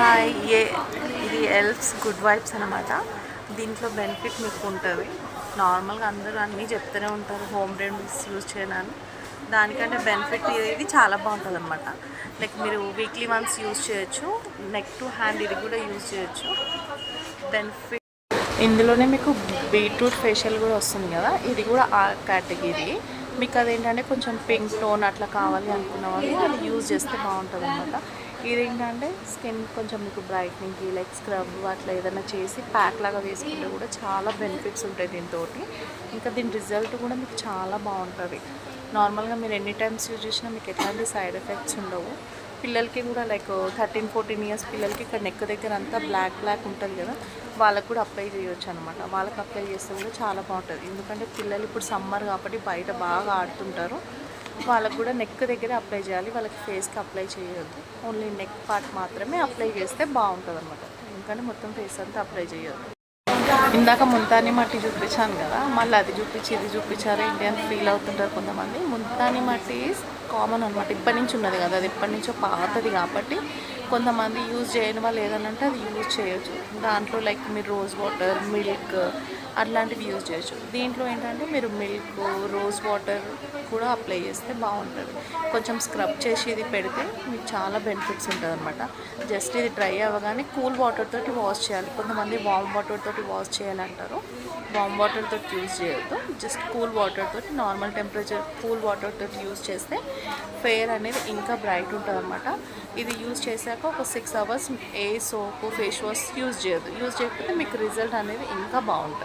Hi ఇది elves good vibes అనమాట. దీంట్లో బెనిఫిట్ మీకు ఉంటుంది. నార్మల్గా అందరూ అన్నీ చెప్తూనే ఉంటారు హోమ్ రెమెడీస్ యూజ్ చేయడానికి. దానికంటే బెనిఫిట్ ఇది చాలా బాగుంటుంది అనమాట. లైక్ మీరు వీక్లీ వన్స్ యూజ్ చేయొచ్చు. నెక్ టు హ్యాండ్ ఇది కూడా యూజ్ చేయొచ్చు. బెనిఫిట్ ఇందులోనే మీకు బీట్రూట్ ఫేషియల్ కూడా వస్తుంది కదా, ఇది కూడా ఆ కేటగిరీ. మీకు అదేంటంటే కొంచెం పింక్ టోన్ అట్లా కావాలి అనుకున్న వాళ్ళు అది యూజ్ చేస్తే బాగుంటుంది అనమాట. ఇదేంటంటే స్కిన్ కొంచెం మీకు బ్రైట్నింగ్కి లైక్ స్క్రబ్ అట్లా ఏదైనా చేసి ప్యాక్ లాగా వేసుకుంటే కూడా చాలా బెనిఫిట్స్ ఉంటాయి దీంతో. ఇంకా దీని రిజల్ట్ కూడా మీకు చాలా బాగుంటుంది. నార్మల్గా మీరు ఎన్ని టైమ్స్ యూజ్ చేసినా మీకు ఎట్లాంటి సైడ్ ఎఫెక్ట్స్ ఉండవు. పిల్లలకి కూడా లైక్ 13-14 ఇయర్స్ పిల్లలకి ఇక్కడ నెక్ దగ్గర అంతా బ్లాక్ ఉంటుంది కదా, వాళ్ళకు కూడా అప్లై చేయొచ్చు అనమాట. వాళ్ళకి అప్లై చేస్తే కూడా చాలా బాగుంటుంది. ఎందుకంటే పిల్లలు ఇప్పుడు సమ్మర్ కాబట్టి బయట బాగా ఆడుతుంటారు. వాళ్ళకు కూడా నెక్ దగ్గర అప్లై చేయాలి, వాళ్ళకి ఫేస్కి అప్లై చేయొద్దు. ఓన్లీ నెక్ పార్ట్ మాత్రమే అప్లై చేస్తే బాగుంటుంది అనమాట. ఎందుకంటే మొత్తం ఫేస్ అంతా అప్లై చేయొద్దు. ఇందాక ముల్తానీ మట్టి చూపించాను కదా, మళ్ళీ అది చూపించి ఇది చూపించారు ఏంటి అని ఫీల్ అవుతుంటారు కొంతమంది. ముల్తానీ మట్టి కామన్ అనమాట, ఇప్పటి నుంచి ఉన్నది కదా, అది ఎప్పటి నుంచో పాతది కాబట్టి కొంతమంది యూజ్ చేయని వాళ్ళు ఏదనంటే అది యూజ్ చేయొచ్చు. దాంట్లో లైక్ మీరు రోజ్ వాటర్, మిల్క్ అట్లాంటివి యూజ్ చేయొచ్చు. దీంట్లో ఏంటంటే మీరు మిల్క్, రోజ్ వాటర్ కూడా అప్లై చేస్తే బాగుంటుంది. కొంచెం స్క్రబ్ చేసి ఇది పెడితే మీకు చాలా బెనిఫిట్స్ ఉంటుంది అనమాట. జస్ట్ ఇది డ్రై అవ్వగానే కూల్ వాటర్ తోటి వాష్ చేయాలి. కొంతమంది వామ్ వాటర్ తోటి వాష్ చేయాలంటారు. వామ్ వాటర్ తోటి యూజ్ చేయొద్దు. జస్ట్ కూల్ వాటర్ తోటి, నార్మల్ టెంపరేచర్ కూల్ వాటర్ తోటి యూజ్ చేస్తే ఫెయిర్ అనేది ఇంకా బ్రైట్ ఉంటుంది అనమాట. ఇది యూజ్ చేశాక ఒక 6 hours ఏ సోపు, ఫేస్ వాష్ యూజ్ చేయొద్దు. యూజ్ చేయకపోతే మీకు రిజల్ట్ అనేది ఇంకా బాగుంటుంది.